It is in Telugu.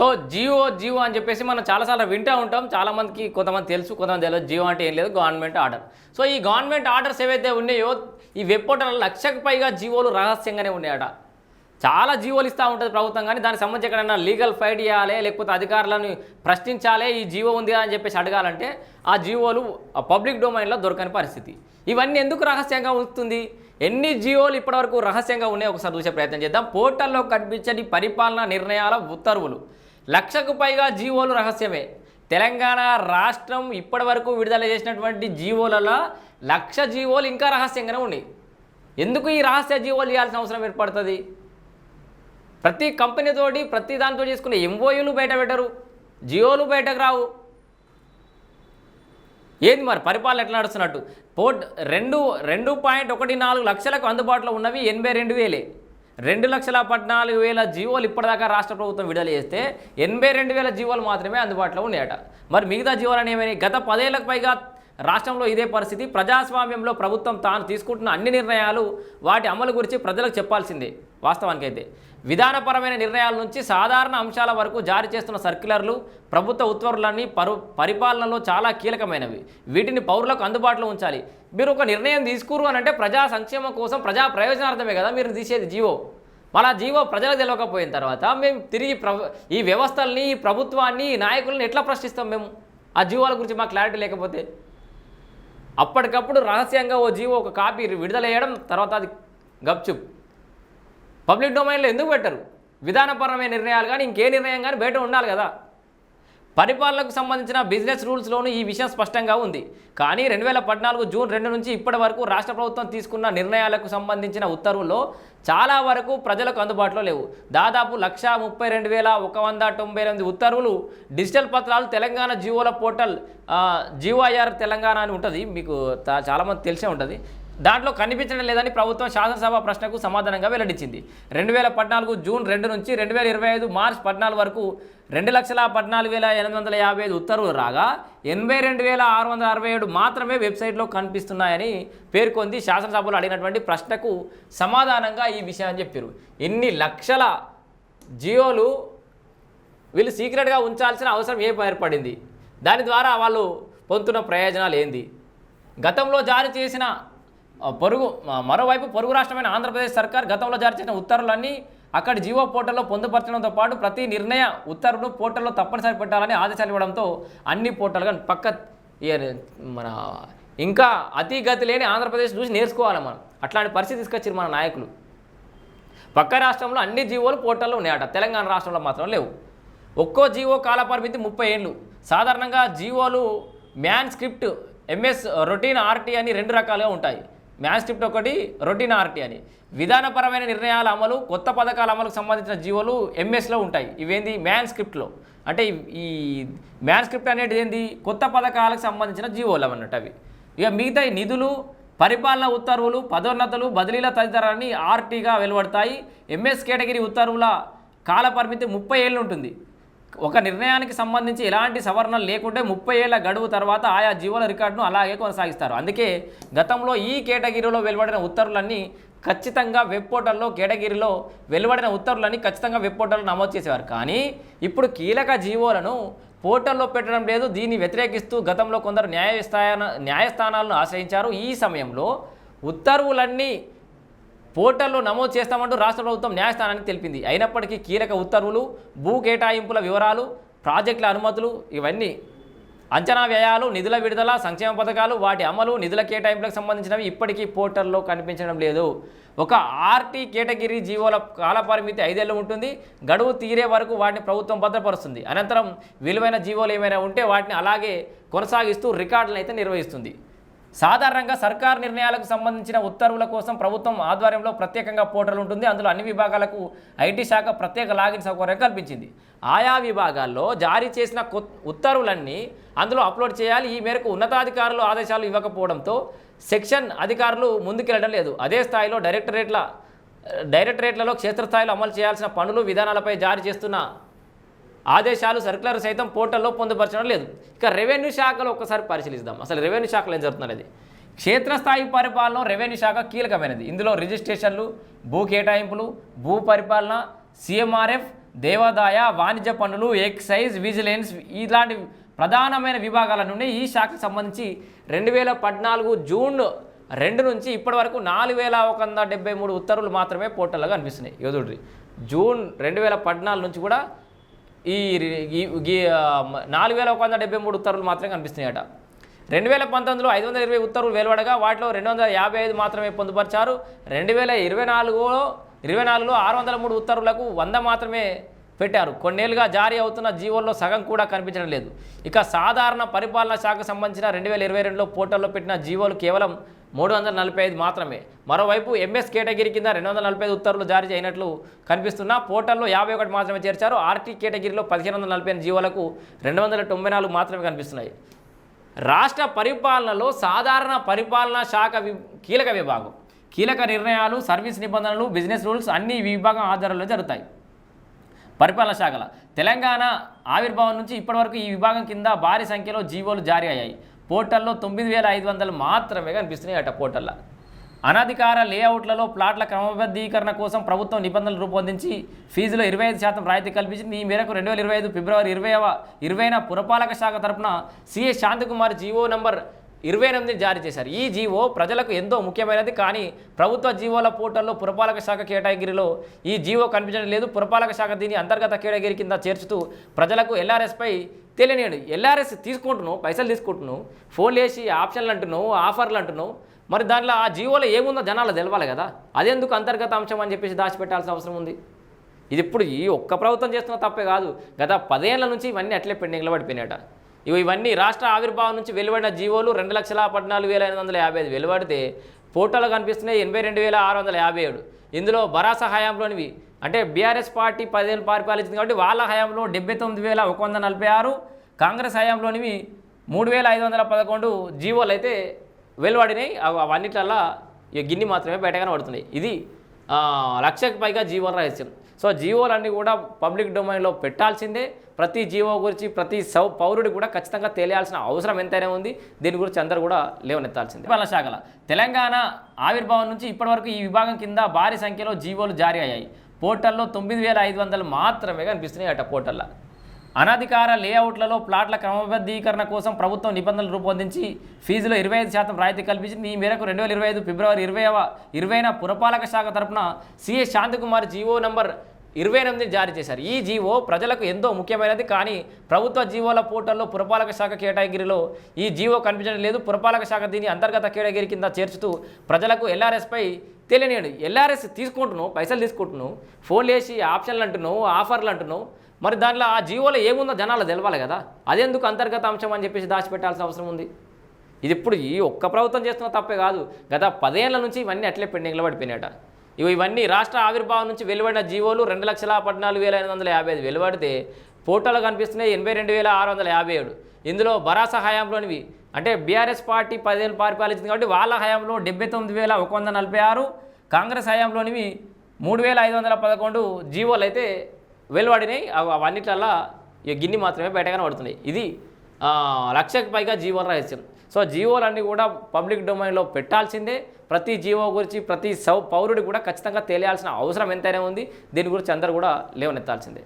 సో జియో జియో అని చెప్పేసి మనం చాలాసార్లు వింటూ ఉంటాం. చాలామందికి కొంతమంది తెలుసు, కొంతమంది తెలియదు. జియో అంటే ఏం లేదు, గవర్నమెంట్ ఆర్డర్. సో ఈ గవర్నమెంట్ ఆర్డర్స్ ఏవైతే ఉన్నాయో ఈ వెబ్ పోర్టల్ 1,00,000కు పైగా జియోలు రహస్యంగానే ఉన్నాయట. చాలా జీవోలు ఇస్తూ ఉంటుంది ప్రభుత్వం, కానీ దానికి సంబంధించి ఎక్కడైనా లీగల్ ఫైట్ చేయాలి, లేకపోతే అధికారులను ప్రశ్నించాలి, ఈ జీవో ఉంది అని చెప్పేసి అడగాలంటే ఆ జీవోలు పబ్లిక్ డొమైన్లో దొరకని పరిస్థితి. ఇవన్నీ ఎందుకు రహస్యంగా ఉంచుతుంది? ఎన్ని జీవోలు ఇప్పటివరకు రహస్యంగా ఉన్నాయో ఒకసారి చూసే ప్రయత్నం చేద్దాం. పోర్టల్లో కనిపించని పరిపాలనా నిర్ణయాల ఉత్తర్వులు 1,00,000కు పైగా జీవోలు రహస్యమే. తెలంగాణ రాష్ట్రం ఇప్పటివరకు విడుదల చేసినటువంటి జీవోలలో 1,00,000 జీవోలు ఇంకా రహస్యంగానే ఉన్నాయి. ఎందుకు ఈ రహస్య జీవోలు ఇవ్వాల్సిన అవసరం ఏర్పడుతుంది? ప్రతి కంపెనీతోటి ప్రతి దానితో చేసుకునే ఎంఓయూలు బయట పెట్టరు, జియోలు బయటకు రావు. ఏంది మరి పరిపాలన ఎట్లా నడుస్తున్నట్టు? 2.14 లక్షలకు అందుబాటులో ఉన్నవి 82,000. 2,14,000 జీవోలు ఇప్పటిదాకా రాష్ట్ర ప్రభుత్వం విడుదల చేస్తే 82,000 జీవోలు మాత్రమే అందుబాటులో ఉన్నాయట. మరి మిగతా జీవోలు ఏమైనా? గత 10 ఏళ్లకు పైగా రాష్ట్రంలో ఇదే పరిస్థితి. ప్రజాస్వామ్యంలో ప్రభుత్వం తాను తీసుకుంటున్న అన్ని నిర్ణయాలు వాటి అమలు గురించి ప్రజలకు చెప్పాల్సిందే. వాస్తవానికైతే విధానపరమైన నిర్ణయాల నుంచి సాధారణ అంశాల వరకు జారీ చేస్తున్న సర్క్యులర్లు, ప్రభుత్వ ఉత్తర్వులన్నీ పరిపాలనలో చాలా కీలకమైనవి. వీటిని పౌరులకు అందుబాటులో ఉంచాలి. మీరు ఒక నిర్ణయం తీసుకురు అని అంటే ప్రజా సంక్షేమం కోసం, ప్రజా ప్రయోజనార్థమే కదా మీరు తీసేది జీవో. మళ్ళా జీవో ప్రజలకు తెలియకపోయిన తర్వాత మేము తిరిగి ఈ వ్యవస్థల్ని, ఈ ప్రభుత్వాన్ని, ఈ నాయకులను ఎట్లా ప్రశ్నిస్తాం మేము? ఆ జీవోల గురించి మాకు క్లారిటీ లేకపోతే అప్పటికప్పుడు రహస్యంగా ఓ జీవో ఒక కాపీ విడుదల చేయడం, తర్వాత అది గప్చుప్. పబ్లిక్ డొమైన్లో ఎందుకు పెట్టరు? విధానపరమైన నిర్ణయాలు కానీ ఇంకే నిర్ణయం కానీ బయట ఉండాలి కదా. పరిపాలనకు సంబంధించిన బిజినెస్ రూల్స్లోనూ ఈ విషయం స్పష్టంగా ఉంది. కానీ 2014 జూన్ 2 నుంచి ఇప్పటి వరకు రాష్ట్ర ప్రభుత్వం తీసుకున్న నిర్ణయాలకు సంబంధించిన ఉత్తర్వుల్లో చాలా వరకు ప్రజలకు అందుబాటులో లేవు. దాదాపు 132,198 ఉత్తర్వులు, డిజిటల్ పత్రాలు తెలంగాణ జీవోల పోర్టల్ జీఓఐఆర్ తెలంగాణ అని ఉంటుంది, మీకు చాలామంది తెలిసే ఉంటుంది. దాంట్లో కనిపించడం లేదని ప్రభుత్వం శాసనసభ ప్రశ్నకు సమాధానంగా వెల్లడించింది. 2014 జూన్ 2 నుంచి 2025 మార్చి 14 వరకు 2,14,855 ఉత్తర్వులు రాగా 82,667 మాత్రమే వెబ్సైట్లో కనిపిస్తున్నాయని పేర్కొంది. శాసనసభలో అడిగినటువంటి ప్రశ్నకు సమాధానంగా ఈ విషయాన్ని చెప్పారు. ఎన్ని లక్షల జియోలు వీళ్ళు సీక్రెట్గా ఉంచాల్సిన అవసరం ఏర్పడింది? దాని ద్వారా వాళ్ళు పొందుతున్న ప్రయోజనాలు ఏంది? గతంలో జారీ చేసిన మరోవైపు పొరుగు రాష్ట్రమైన ఆంధ్రప్రదేశ్ సర్కార్ గతంలో జారీ చేసిన ఉత్తర్వులన్నీ అక్కడి జీవో పోర్టల్లో పొందుపరచడంతో పాటు ప్రతి నిర్ణయ ఉత్తర్వును పోర్టల్లో తప్పనిసరి పెట్టాలని ఆదేశాలు ఇవ్వడంతో అన్ని పోర్టల్గా మన ఇంకా అతిగతి లేని ఆంధ్రప్రదేశ్ చూసి నేర్చుకోవాలి మనం. అట్లాంటి పరిస్థితి తీసుకొచ్చారు మన నాయకులు. పక్క రాష్ట్రంలో అన్ని జీవోలు పోర్టల్లో ఉన్నాయట, తెలంగాణ రాష్ట్రంలో మాత్రం లేవు. ఒక్కో జీవో కాలపరిమితి 30 ఏళ్ళు. సాధారణంగా జీవోలు manuscript, MS routine RT అని 2 రకాలుగా ఉంటాయి. మ్యాన్ స్క్రిప్ట్ ఒకటి, రొటీన్ ఆర్టీ అని. విధానపరమైన నిర్ణయాల అమలు, కొత్త పథకాల అమలుకు సంబంధించిన జీవోలు ఎంఎస్లో ఉంటాయి. ఇవేంది? మ్యాన్ స్క్రిప్ట్లో. అంటే ఈ మ్యాన్ స్క్రిప్ట్ అనేది ఏంది? కొత్త పథకాలకు సంబంధించిన జీవోలు అన్నట్టు అవి. ఇక మిగతా నిధులు, పరిపాలన ఉత్తర్వులు, పదోన్నతులు, బదిలీల తదితరాన్ని ఆర్టీగా వెలువడతాయి. ఎంఎస్ కేటగిరీ ఉత్తర్వుల కాలపరిమితి 30 ఏళ్ళు ఉంటుంది. ఒక నిర్ణయానికి సంబంధించి ఎలాంటి సవరణలు లేకుంటే 30 ఏళ్ల గడువు తర్వాత ఆయా జీవోల రికార్డును అలాగే కొనసాగిస్తారు. అందుకే గతంలో ఈ కేటగిరీలో వెలువడిన ఉత్తర్వులన్నీ ఖచ్చితంగా వెబ్ పోర్టల్లో, కేటగిరీలో వెలువడిన ఉత్తర్వులన్నీ ఖచ్చితంగా వెబ్ పోర్టల్లో నమోదు చేసేవారు. కానీ ఇప్పుడు కీలక జీవోలను పోర్టల్లో పెట్టడం లేదు. దీన్ని వ్యతిరేకిస్తూ గతంలో కొందరు న్యాయస్థానాలను ఆశ్రయించారు. ఈ సమయంలో ఉత్తర్వులన్నీ పోర్టల్లో నమోదు చేస్తామంటూ రాష్ట్ర ప్రభుత్వం న్యాయస్థానానికి తెలిపింది. అయినప్పటికీ కీలక ఉత్తర్వులు, భూ కేటాయింపుల వివరాలు, ప్రాజెక్టుల అనుమతులు, ఇవన్నీ అంచనా వ్యయాలు, నిధుల విడుదల, సంక్షేమ పథకాలు, వాటి అమలు, నిధుల కేటాయింపులకు సంబంధించినవి ఇప్పటికీ పోర్టల్లో కనిపించడం లేదు. ఒక ఆర్టీ కేటగిరీ జీవోల కాలపరిమితి 5 ఏళ్ళు ఉంటుంది. గడువు తీరే వరకు వాటిని ప్రభుత్వం భద్రపరుస్తుంది. అనంతరం విలువైన జీవోలు ఏమైనా ఉంటే వాటిని అలాగే కొనసాగిస్తూ రికార్డులను అయితే నిర్వహిస్తుంది. సాధారణంగా సర్కార్ నిర్ణయాలకు సంబంధించిన ఉత్తర్వుల కోసం ప్రభుత్వం ఆధ్వర్యంలో ప్రత్యేకంగా పోర్టల్ ఉంటుంది. అందులో అన్ని విభాగాలకు ఐటీ శాఖ ప్రత్యేక లాగిన్ సౌకర్యం కల్పించింది. ఆయా విభాగాల్లో జారీ చేసిన ఉత్తర్వులన్నీ అందులో అప్లోడ్ చేయాలి. ఈ మేరకు ఉన్నతాధికారులు ఆదేశాలు ఇవ్వకపోవడంతో సెక్షన్ అధికారులు ముందుకెళ్లడం లేదు. అదే స్థాయిలో డైరెక్టరేట్లలో క్షేత్రస్థాయిలో అమలు చేయాల్సిన పనులు, విధానాలపై జారీ చేస్తున్న ఆదేశాలు, సర్క్యులర్ సైతం పోర్టల్లో పొందుపరచడం లేదు. ఇక రెవెన్యూ శాఖలో ఒక్కసారి పరిశీలిద్దాం. అసలు రెవెన్యూ శాఖలో ఏం జరుగుతున్నది? క్షేత్రస్థాయి పరిపాలన రెవెన్యూ శాఖ కీలకమైనది. ఇందులో రిజిస్ట్రేషన్లు, భూ కేటాయింపులు, భూ పరిపాలన, సిఎంఆర్ఎఫ్, దేవాదాయ వాణిజ్య పన్నులు ఎక్సైజ్ విజిలెన్స్ ఇలాంటి ప్రధానమైన విభాగాల నుండి ఈ శాఖకు సంబంధించి 2014 జూన్ 2 నుంచి ఇప్పటి వరకు 4173 ఉత్తర్వులు మాత్రమే పోర్టల్లో కనిపిస్తున్నాయి. యోధుడి జూన్ 2014 నుంచి కూడా ఈ 4173 ఉత్తర్వులు మాత్రమే కనిపిస్తున్నాయట. 2019లో 520 ఉత్తర్వులు వెలువడగా వాటిలో 255 మాత్రమే పొందుపరిచారు. 2024లో 603 ఉత్తర్వులకు 100 మాత్రమే పెట్టారు. కొన్నేళ్లుగా జారీ అవుతున్న జీవోల్లో సగం కూడా కనిపించడం లేదు. ఇక సాధారణ పరిపాలనా శాఖకు సంబంధించిన 2022లో పోర్టల్లో పెట్టిన జీవోలు కేవలం 345 మాత్రమే. మరోవైపు ఎంఎస్ కేటగిరీ కింద 245 ఉత్తర్వులు జారీ అయినట్లు కనిపిస్తున్నా పోర్టల్లో 51 మాత్రమే చేర్చారు. ఆర్టీ కేటగిరీలో 1548 జీవోలకు 294 మాత్రమే కనిపిస్తున్నాయి. రాష్ట్ర పరిపాలనలో సాధారణ పరిపాలనా శాఖ కీలక విభాగం. కీలక నిర్ణయాలు, సర్వీస్ నిబంధనలు, బిజినెస్ రూల్స్ అన్ని విభాగం ఆధారంలో జరుగుతాయి. పరిపాలనా శాఖల తెలంగాణ ఆవిర్భావం నుంచి ఇప్పటివరకు ఈ విభాగం కింద భారీ సంఖ్యలో జీవోలు జారీ అయ్యాయి. పోర్టల్లో 9500 మాత్రమే కనిపిస్తున్నాయి అట. పోర్టల్లో అనధికార లేఅవుట్లలో ప్లాట్ల క్రమబద్ధీకరణ కోసం ప్రభుత్వం నిబంధనలు రూపొందించి ఫీజులో 25% రాయితీ కల్పించింది. ఈ మేరకు 2025 ఫిబ్రవరి 20న పురపాలక శాఖ తరపున సిఏ శాంతికుమార్ జీవో నంబర్ 28 జారీ చేశారు. ఈ జీవో ప్రజలకు ఎంతో ముఖ్యమైనది. కానీ ప్రభుత్వ జీవోల పోర్టల్లో పురపాలక శాఖ కేటగిరీలో ఈ జీవో కనిపించడం లేదు. పురపాలక శాఖ దీని అంతర్గత కేటగిరీ కింద చేర్చుతూ ప్రజలకు ఎల్ఆర్ఎస్పై తెలియనియండి. ఎల్ఆర్ఎస్ తీసుకుంటున్నావు, పైసలు తీసుకుంటున్నావు, ఫోన్ చేసి ఆప్షన్లు అంటున్నావు, ఆఫర్లు అంటున్నావు. మరి దాంట్లో ఆ జీవోలో ఏముందో జనాలు తెలవాలి కదా. అదెందుకు అంతర్గత అంశం అని చెప్పేసి దాచిపెట్టాల్సిన అవసరం ఉంది? ఇది ఇప్పుడు ఈ ఒక్క ప్రభుత్వం చేస్తున్న తప్పే కాదు. గత 10 ఏళ్ల నుంచి ఇవన్నీ అట్లే పెండింగ్లో పడిపోయినాయట. ఇవన్నీ రాష్ట్ర ఆవిర్భావం నుంచి వెలువడిన జీవోలు 2,14,855 వెలువడితే పోర్టల్లో కనిపిస్తున్నాయి 82,657. ఇందులో బరాస హయాంలోనివి అంటే బీఆర్ఎస్ పార్టీ 10 ఏళ్ళు పరిపాలించింది కాబట్టి వాళ్ళ హయాంలో 79,146, కాంగ్రెస్ హయాంలోనివి 3,511 జీవోలు అయితే వెలువడినాయి. అవన్నిట్లల్లా గిన్ని మాత్రమే బయటగానే పడుతున్నాయి. ఇది 1,00,000కి పైగా జీవోల రహస్యం. సో జీవోలన్నీ కూడా పబ్లిక్ డొమైన్లో పెట్టాల్సిందే. ప్రతి జీవో గురించి ప్రతి పౌరుడి కూడా ఖచ్చితంగా తెలియాల్సిన అవసరం ఎంతైనా ఉంది. దీని గురించి అందరూ కూడా లేవనెత్తాల్సిందే. పరిపాలనా శాఖల తెలంగాణ ఆవిర్భావం నుంచి ఇప్పటివరకు ఈ విభాగం కింద భారీ సంఖ్యలో జీవోలు జారీ అయ్యాయి. పోర్టల్లో 9500 మాత్రమే కనిపిస్తున్నాయి అట. పోర్టల్లో అనధికార లేఅవుట్లలో ప్లాట్ల క్రమబద్ధీకరణ కోసం ప్రభుత్వం నిబంధనలు రూపొందించి ఫీజులో 25% రాయితీ కల్పించింది. ఈ మేరకు 2025 ఫిబ్రవరి 20న పురపాలక శాఖ తరపున సిఏ శాంతికుమార్ జీవో నంబర్ 28 జారీ చేశారు. ఈ జీవో ప్రజలకు ఎంతో ముఖ్యమైనది. కానీ ప్రభుత్వ జీవోల పోర్టల్లో పురపాలక శాఖ కేటగిరీలో ఈ జీవో కనిపించడం లేదు. పురపాలక శాఖ దీని అంతర్గత కేటగిరీ కింద చేర్చుతూ ప్రజలకు ఎల్ఆర్ఎస్పై తెలియనియండి. ఎల్ఆర్ఎస్ తీసుకుంటున్నావు, పైసలు తీసుకుంటున్నావు, ఫోన్ చేసి ఆప్షన్లు అంటున్నావు, ఆఫర్లు అంటున్నావు. మరి దాంట్లో ఆ జీవోలో ఏముందో జనాలు తెలవాలి కదా. అదెందుకు అంతర్గత అంశం అని చెప్పేసి దాచిపెట్టాల్సిన అవసరం ఉంది? ఇది ఇప్పుడు ఈ ఒక్క ప్రభుత్వం చేస్తున్న తప్పే కాదు. గత 10 ఏళ్ల నుంచి ఇవన్నీ అట్లే పెండింగ్లో పడిపోయినాయట. ఇవన్నీ రాష్ట్ర ఆవిర్భావం నుంచి వెలువడిన జీవోలు 2,14,855 వెలువడితే పోర్టల్లో కనిపిస్తున్నాయి 82,657. ఇందులో బరాస హయాంలోనివి అంటే బీఆర్ఎస్ పార్టీ 10 ఏళ్ళు పరిపాలించింది కాబట్టి వాళ్ళ హయాంలో 79,146, కాంగ్రెస్ హయాంలోనివి 3,511 జీవోలు అయితే వెలువడినాయి. అవన్నిట్లల్లా గిన్ని మాత్రమే బయటగానే పడుతున్నాయి. ఇది 1,00,000కి పైగా జీవోల రహస్యం. సో జీవోలన్నీ కూడా పబ్లిక్ డొమైన్లో పెట్టాల్సిందే. ప్రతి జీవో గురించి ప్రతి పౌరుడి కూడా ఖచ్చితంగా తెలియాల్సిన అవసరం ఎంతైనా ఉంది. దీని గురించి అందరూ కూడా లేవనెత్తాల్సిందే.